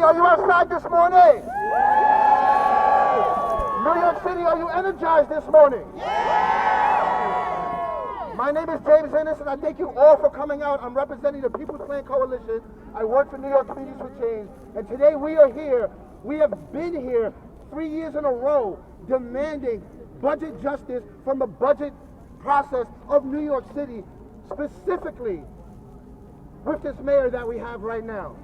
are you outside this morning? New York City, are you energized this morning? My name is James Ennis, and I thank you all for coming out. I'm representing the People's Plan Coalition. I work for New York Communities for Change, and today we are here. We have been here 3 years in a row demanding budget justice from the budget process of New York City, specifically with this mayor that we have right now.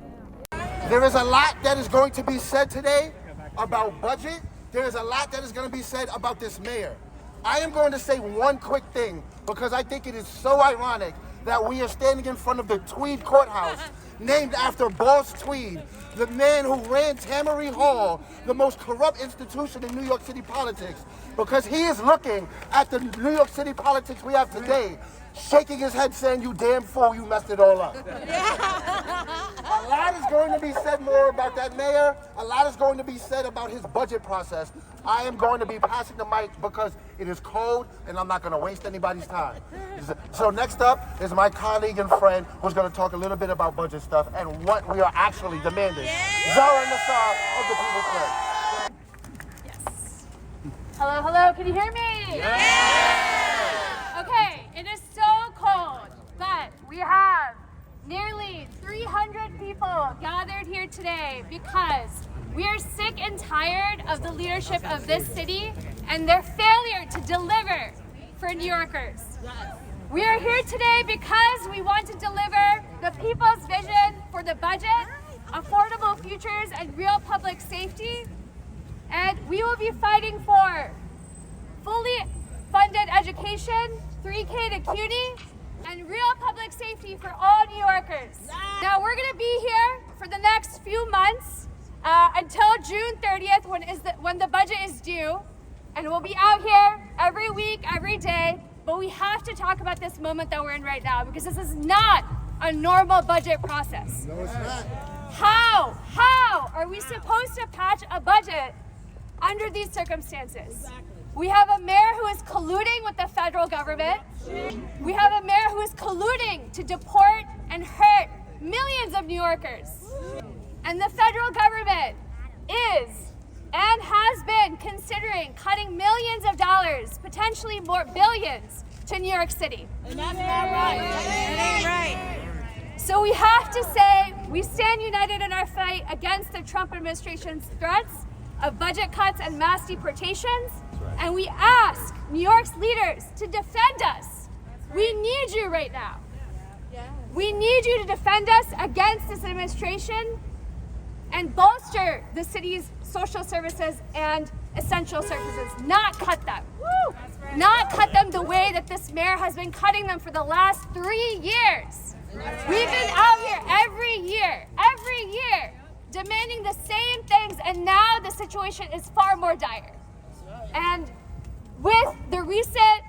There is a lot that is going to be said today about budget. There is a lot that is going to be said about this mayor. I am going to say one quick thing because I think it is so ironic that we are standing in front of the Tweed Courthouse, named after Boss Tweed, the man who ran Tammany Hall, the most corrupt institution in New York City politics, because he is looking at the New York City politics we have today, shaking his head saying, "You damn fool, you messed it all up." A lot is going to be said more about that mayor. A lot is going to be said about his budget process. I am going to be passing the mic because it is cold and I'm not going to waste anybody's time. So next up is my colleague and friend who's going to talk a little bit about budget stuff and what we are actually demanding. Zara Nassar of the People's Plan. Yes. Hello, hello, can you hear me? Yeah. Okay, it is so cold, but we have nearly 300 people gathered here today because we are sick and tired of the leadership of this city and their failure to deliver for New Yorkers. We are here today because we want to deliver the people's vision for the budget, affordable futures, and real public safety. And we will be fighting for fully funded education, 3K to CUNY, and real public safety for all New Yorkers. Now we're going to be here for the next few months until June 30th when the budget is due, and we'll be out here every week, every day, but we have to talk about this moment that we're in right now because this is not a normal budget process. No, it's not. How are we supposed to patch a budget under these circumstances? We have a mayor who is colluding with the federal government. We have a mayor who is colluding to deport and hurt millions of New Yorkers. And the federal government is and has been considering cutting millions of dollars, potentially more billions, to New York City. And that's not right. That ain't right. So we have to say we stand united in our fight against the Trump administration's threats of budget cuts and mass deportations. And we ask New York's leaders to defend us. We need you right now. We need you to defend us against this administration and bolster the city's social services and essential services, not cut them. Not cut them the way that this mayor has been cutting them for the last 3 years. We've been out here every year, demanding the same things, and now the situation is far more dire. And with the recent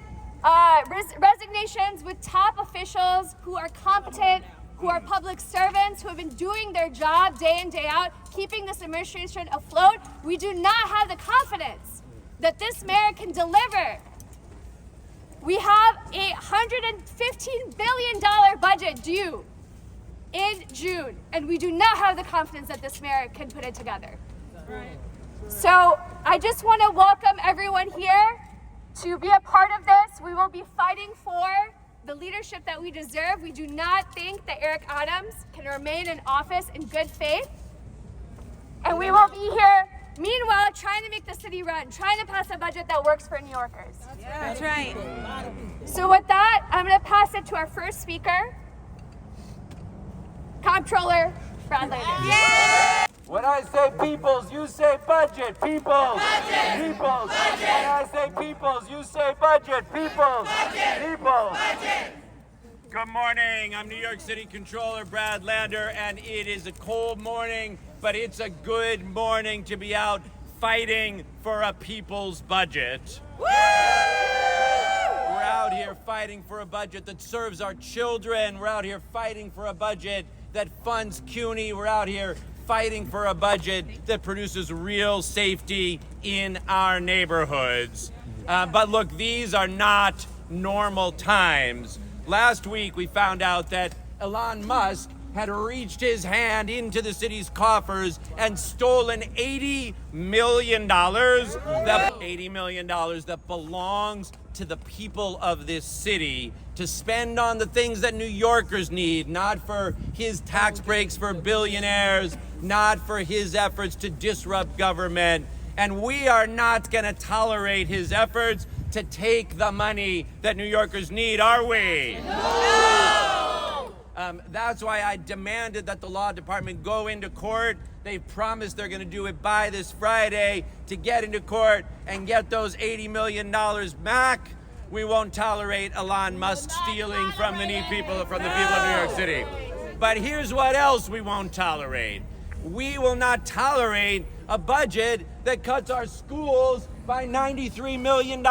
resignations with top officials who are competent, who are public servants, who have been doing their job day in, day out, keeping this administration afloat, we do not have the confidence that this mayor can deliver. We have a $115 billion budget due in June, and we do not have the confidence that this mayor can put it together. So I just want to welcome everyone here to be a part of this. We will be fighting for the leadership that we deserve. We do not think that Eric Adams can remain in office in good faith. And we will be here, meanwhile, trying to make the city run, trying to pass a budget that works for New Yorkers. That's right. So with that, I'm going to pass it to our first speaker, Comptroller Brad Lander. Yeah. When I say peoples, you say budget. Peoples. Budget. Peoples. Budget. When I say peoples, you say budget. Peoples. Budget. Peoples. Budget. Good morning. I'm New York City Controller Brad Lander, and it is a cold morning, but it's a good morning to be out fighting for a people's budget. Woo! We're out here fighting for a budget that serves our children. We're out here fighting for a budget that funds CUNY. We're out here fighting for a budget that produces real safety in our neighborhoods. But look, these are not normal times. Last week, we found out that Elon Musk had reached his hand into the city's coffers and stolen $80 million, that belongs to the people of this city to spend on the things that New Yorkers need, not for his tax breaks for billionaires, not for his efforts to disrupt government. And we are not going to tolerate his efforts to take the money that New Yorkers need, are we? No! That's why I demanded that the law department go into court. They've promised they're going to do it by this Friday to get into court and get those $80 million back. We won't tolerate Elon Musk stealing from the people of New York City. But here's what else we won't tolerate. We will not tolerate a budget that cuts our schools by $93 million.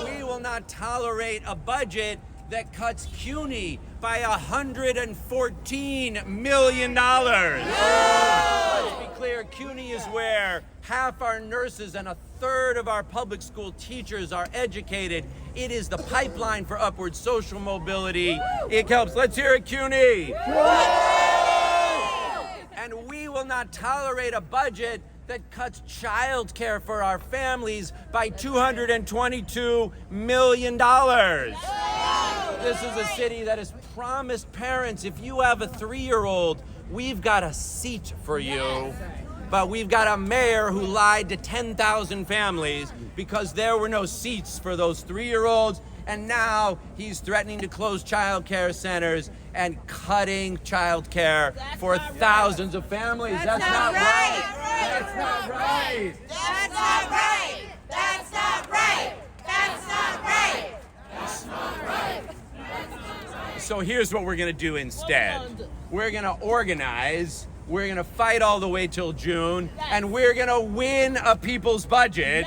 We will not tolerate a budget that cuts CUNY by $114 million. Let's be clear, CUNY is where half our nurses and a third of our public school teachers are educated. It is the pipeline for upward social mobility. It helps. Let's hear it, CUNY. And we will not tolerate a budget that cuts child care for our families by $222 million. This is a city that has promised parents, if you have a 3-year-old, we've got a seat for you. But we've got a mayor who lied to 10,000 families because there were no seats for those 3-year-olds. And now he's threatening to close child care centers and cutting child care for thousands of families. That's not right. That's not right. That's not right. That's not right. That's not right. That's not right. So here's what we're going to do instead. We're going to organize. We're going to fight all the way till June. And we're going to win a people's budget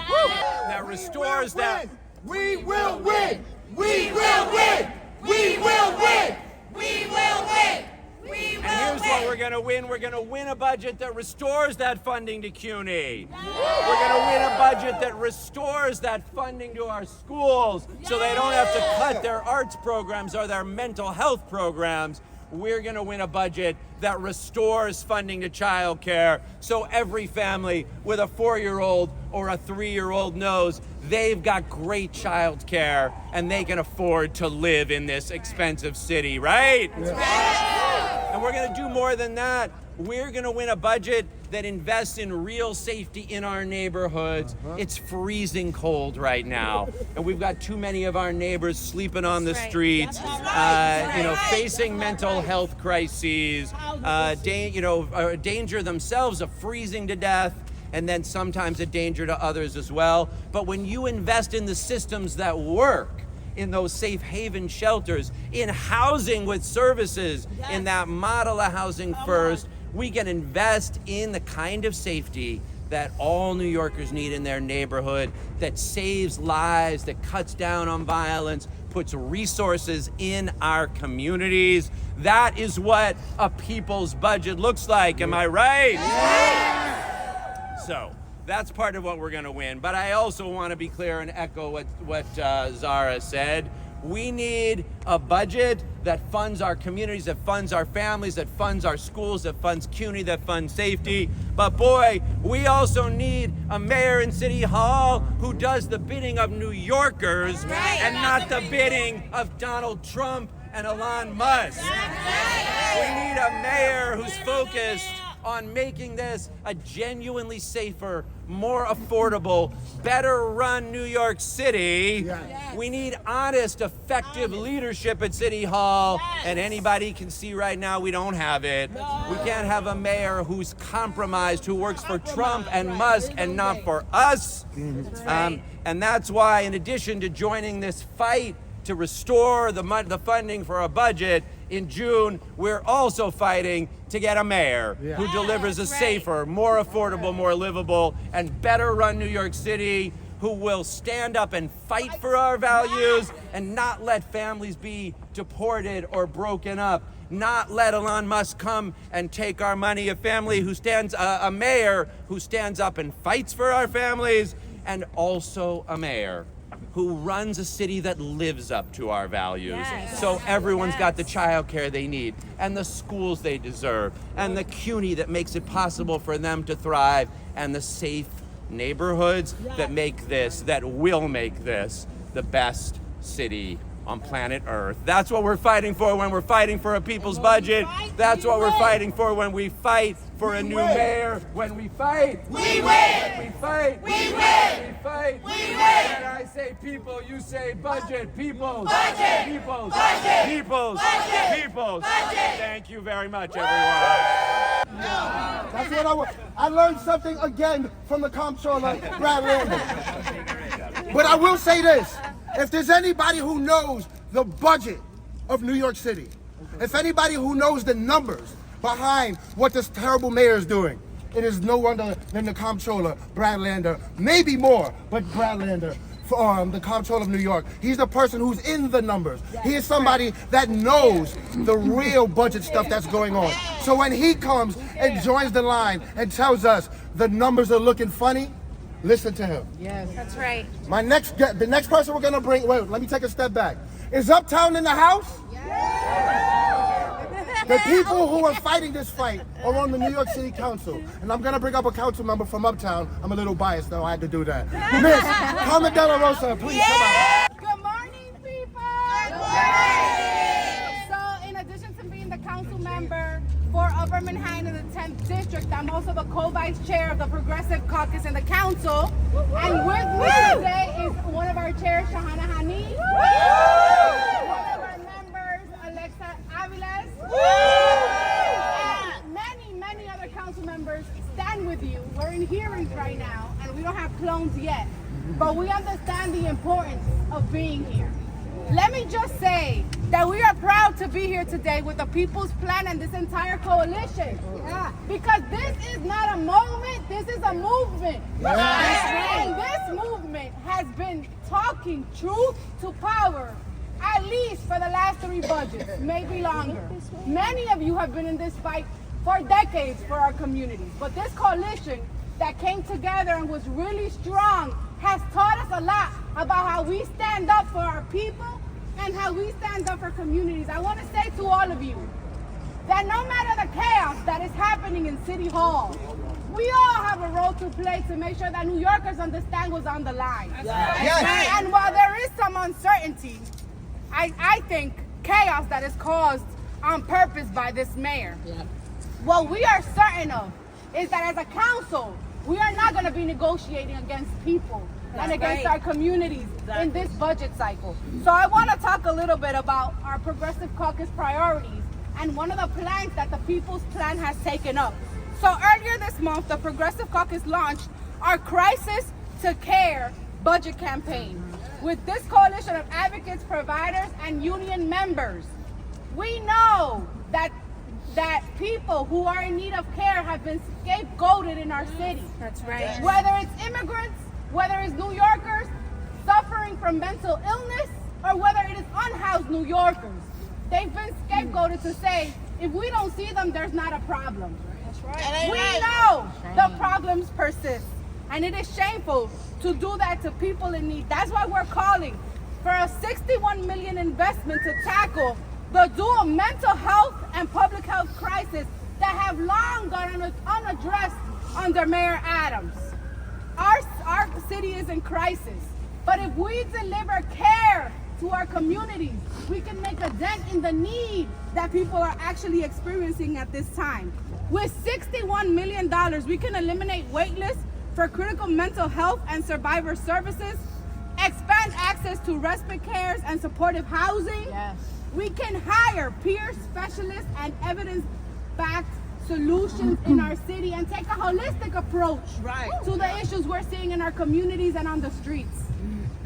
that restores that. We will win! We will win! We will win! We will win. We will And here's win. what we're going to win. We're going to win a budget that restores that funding to CUNY. We're going to win a budget that restores that funding to our schools so they don't have to cut their arts programs or their mental health programs. We're going to win a budget that restores funding to child care so every family with a 4-year-old or a 3-year-old knows they've got great child care and they can afford to live in this expensive city, right? And we're going to do more than that. We're going to win a budget that invests in real safety in our neighborhoods. It's freezing cold right now, and we've got too many of our neighbors sleeping on the streets, facing mental health crises, danger themselves of freezing to death, and then sometimes a danger to others as well. But when you invest in the systems that work, in those safe haven shelters, in housing with services, in that model of housing first, we can invest in the kind of safety that all New Yorkers need in their neighborhood, that saves lives, that cuts down on violence, puts resources in our communities. That is what a people's budget looks like. Am I right? Yeah. So that's part of what we're going to win. But I also want to be clear and echo what Zara said. We need a budget that funds our communities, that funds our families, that funds our schools, that funds CUNY, that funds safety. But boy, we also need a mayor in City Hall who does the bidding of New Yorkers and not the bidding of Donald Trump and Elon Musk. We need a mayor who's focused on making this a genuinely safer, more affordable, better run New York City. Yes. We need honest, effective leadership at City Hall. Yes. And anybody can see right now we don't have it. No. We can't have a mayor who's compromised, who works for Trump and Musk and not for us. And that's why, in addition to joining this fight to restore the funding for a budget, in June, we're also fighting to get a mayor who delivers a safer, more affordable, more livable, and better run New York City, who will stand up and fight for our values and not let families be deported or broken up, not let Elon Musk come and take our money. A mayor who stands up and fights for our families, and also a mayor who runs a city that lives up to our values. Yes. So everyone's Yes. got the childcare they need and the schools they deserve and the CUNY that makes it possible for them to thrive and the safe neighborhoods that will make this the best city on planet Earth. That's what we're fighting for when we're fighting for a people's budget. That's what we're fighting for when we fight for a new mayor. When we fight, We win. When we fight, We win. When we fight, We win. And I say people, you say budget. Peoples. Budget. Peoples. Budget. Peoples. Budget. Peoples. Budget. Thank you very much, everyone. That's what I learned something again from the comptroller, Brad Lander. But I will say this. If there's anybody who knows the budget of New York City, if anybody who knows the numbers behind what this terrible mayor is doing, it is no other than the comptroller, Brad Lander. Maybe more, but Brad Lander, the comptroller of New York. He's the person who's in the numbers. He is somebody that knows the real budget stuff that's going on. So when he comes and joins the line and tells us the numbers are looking funny, listen to him. Yes, that's right. The next person we're gonna bring, wait, let me take a step back. Is Uptown in the house? The people who are fighting this fight are on the New York City Council. And I'm gonna bring up a council member from Uptown. I'm a little biased though, I had to do that. Miss Carmen De La Rosa, please come out. Good morning, people. So, in addition to being the council member for Upper Manhattan in the 10th District, I'm also the co-vice chair of the Progressive Caucus in the council. And with me today is one of our chairs, Shahana Hani. One of our members, Alexa Aviles. And many other council members stand with you. We're in hearings right now, and we don't have clones yet. But we understand the importance of being here. Let me just say that we are proud to be here today with the People's Plan and this entire coalition. Because this is not a moment, this is a movement. And this movement has been talking truth to power at least for the last 3 budgets, maybe longer. Many of you have been in this fight for decades for our communities. But this coalition that came together and was really strong has taught us a lot about how we stand up for our people and how we stand up for communities. I want to say to all of you that no matter the chaos that is happening in City Hall, we all have a role to play to make sure that New Yorkers understand what's on the line. And while there is some uncertainty, I think chaos that is caused on purpose by this mayor. What we are certain of is that as a council, we are not going to be negotiating against people and against our communities in this budget cycle. So I want to talk a little bit about our Progressive Caucus priorities and one of the plans that the People's Plan has taken up. So earlier this month, the Progressive Caucus launched our Crisis to Care budget campaign. With this coalition of advocates, providers, and union members, we know that people who are in need of care have been scapegoated in our city. That's right. Whether it's immigrants, whether it's New Yorkers suffering from mental illness, or whether it is unhoused New Yorkers, they've been scapegoated to say, if we don't see them, there's not a problem. That's right. We know the problems persist, and it is shameful to do that to people in need. That's why we're calling for a $61 million investment to tackle the dual mental health and public health crisis that have long gone unaddressed under Mayor Adams. Our city is in crisis, but if we deliver care to our communities, we can make a dent in the need that people are actually experiencing at this time. With $61 million, we can eliminate wait lists for critical mental health and survivor services, expand access to respite cares and supportive housing. Yes. We can hire peer specialists and evidence-backed solutions in our city and take a holistic approach to the issues we're seeing in our communities and on the streets.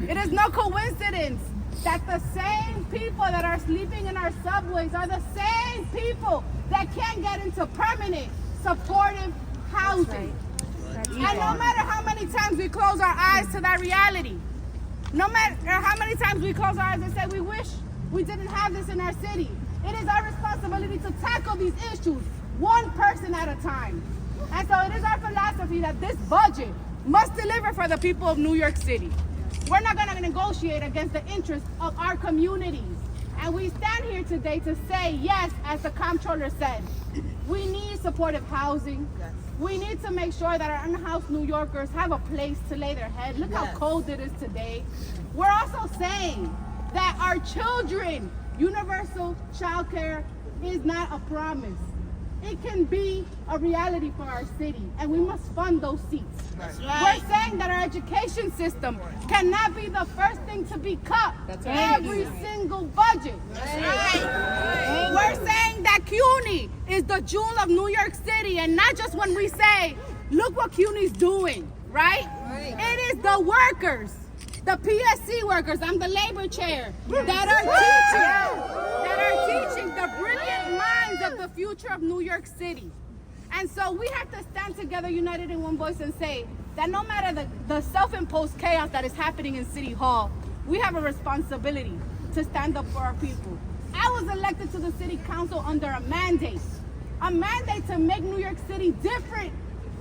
It is no coincidence that the same people that are sleeping in our subways are the same people that can't get into permanent supportive housing. And no matter how many times we close our eyes to that reality, no matter how many times we close our eyes and say we wish we didn't have this in our city, it is our responsibility to tackle these issues one person at a time. And so it is our philosophy that this budget must deliver for the people of New York City. we're not going to negotiate against the interests of our communities. And we stand here today to say, yes, as the comptroller said, we need supportive housing. Yes. We need to make sure that our unhoused New Yorkers have a place to lay their head. Look how cold it is today. We're also saying that our children, universal child care is not a promise. It can be a reality for our city, and we must fund those seats. Right. We're saying that our education system cannot be the first thing to be cut every single budget. Right. We're saying that CUNY is the jewel of New York City, and not just when we say, look what CUNY's doing, right? It is the workers, the PSC workers, I'm the labor chair, that are teaching the brilliant minds of the future of New York City. And so we have to stand together, united in one voice, and say that no matter the self-imposed chaos that is happening in City Hall, we have a responsibility to stand up for our people. I was elected to the City Council under a mandate to make New York City different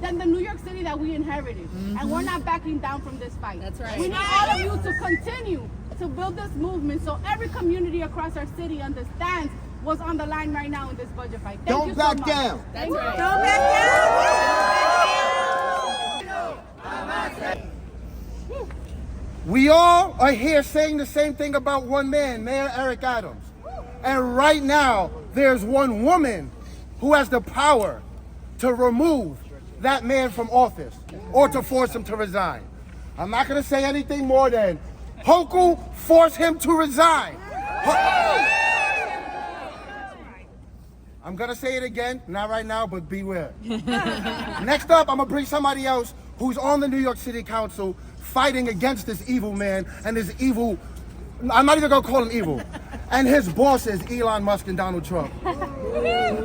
than the New York City that we inherited. And we're not backing down from this fight. That's right. We need all of you to continue to build this movement so every community across our city understands what's on the line right now in this budget fight. Thank you so much. Don't back down. That's right. Don't back down. We all are here saying the same thing about one man, Mayor Eric Adams. And right now, there's one woman who has the power to remove that man from office or to force him to resign. I'm not going to say anything more than Hochul, force him to resign. I'm going to say it again, not right now, but beware. Next up, I'm going to bring somebody else who's on the New York City Council fighting against this evil man and this evil, I'm not even going to call him evil, and his bosses, Elon Musk and Donald Trump.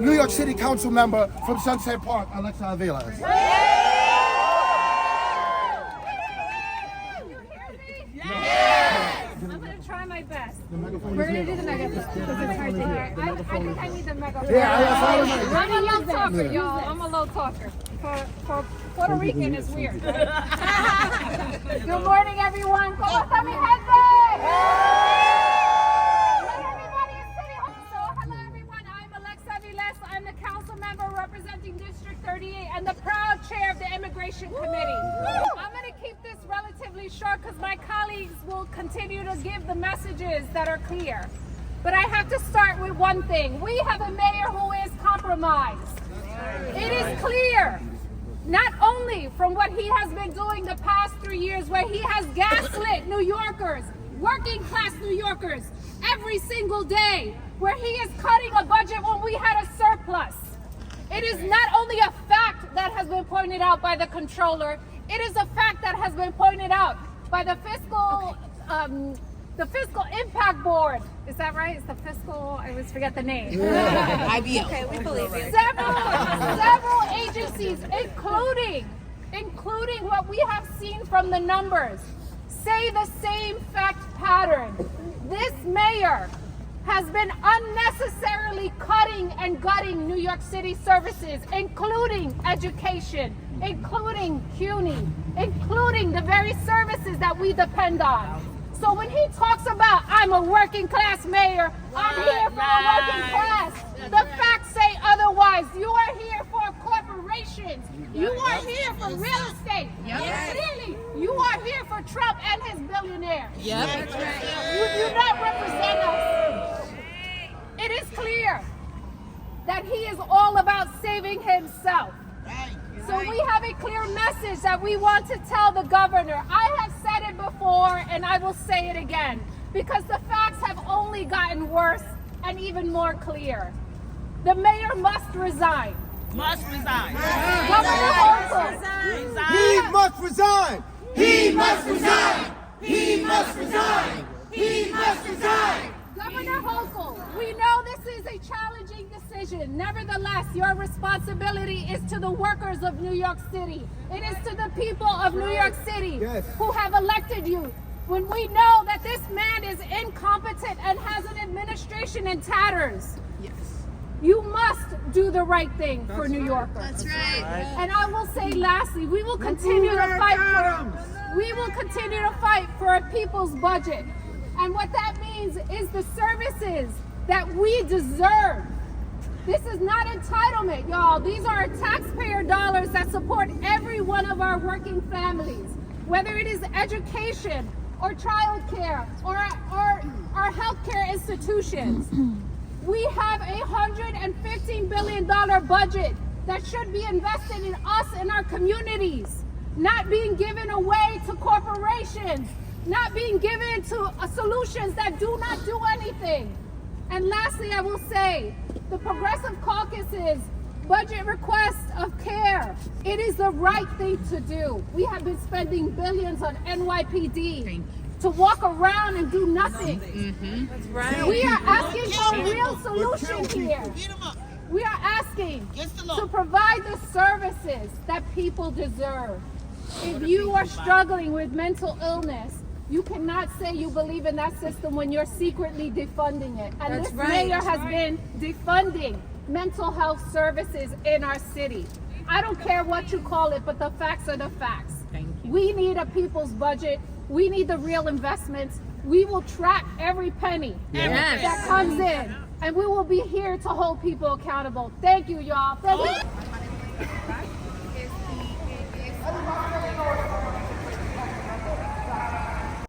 New York City Council member from Sunset Park, Alexa Avila. You hear me? Yes! I'm going to try my best. We're going to do the megaphone because it's hard to hear. I think I need the megaphone. Yeah, I'm a low talker, y'all. I'm a low talker. For Puerto Rican, it's weird. Good morning, everyone. ¿Cómo está mi gente? I'm the council member representing District 38 and the proud chair of the Immigration Committee. I'm going to keep this relatively short because my colleagues will continue to give the messages that are clear. But I have to start with one thing. We have a mayor who is compromised. It is clear, not only from what he has been doing the past 3 years, where he has gaslit New Yorkers, working class New Yorkers, every single day, where he is cutting a budget when we had a surplus. It is not only a fact that has been pointed out by the controller, it is a fact that has been pointed out by the fiscal impact board. Is that right? It's the fiscal, I always forget the name. IBO. Okay, we believe you. Several agencies, including what we have seen from the numbers, say the same fact pattern. This mayor has been unnecessarily cutting and gutting New York City services, including education, including CUNY, including the very services that we depend on. So when he talks about, I'm a working class mayor, I'm here for a working class, the facts say otherwise. You are here for corporations. You are here for real estate. Clearly, you are here for Trump and his billionaires. You do not represent us. It is clear that he is all about saving himself. So we have a clear message that we want to tell the governor. I have said it before and I will say it again because the facts have only gotten worse and even more clear. The mayor must resign. Must resign. Governor Hochul. He must resign. He must resign. He must resign. He must resign. Governor Hochul, we know this is a challenging decision. Nevertheless, your responsibility is to the workers of New York City. It is to the people of New York City who have elected you. When we know that this man is incompetent and has an administration in tatters. You must do the right thing for New Yorkers. That's right. And I will say lastly, we will continue to fight for a people's budget. And what that means is the services that we deserve. This is not entitlement, y'all. These are taxpayer dollars that support every one of our working families, whether it is education or childcare or our healthcare institutions. We have a $115 billion budget that should be invested in us and our communities, not being given away to corporations, not being given to solutions that do not do anything. And lastly, I will say, the Progressive Caucus's budget request of care, it is the right thing to do. We have been spending billions on NYPD to walk around and do nothing. That's right. We are asking for a real solution here. We are asking to provide the services that people deserve. If you are struggling with mental illness, you cannot say you believe in that system when you're secretly defunding it. And this mayor has been defunding mental health services in our city. I don't care what you call it, but the facts are the facts. We need a people's budget. We need the real investments. We will track every penny that comes in. And we will be here to hold people accountable. Thank you, y'all. Thank you.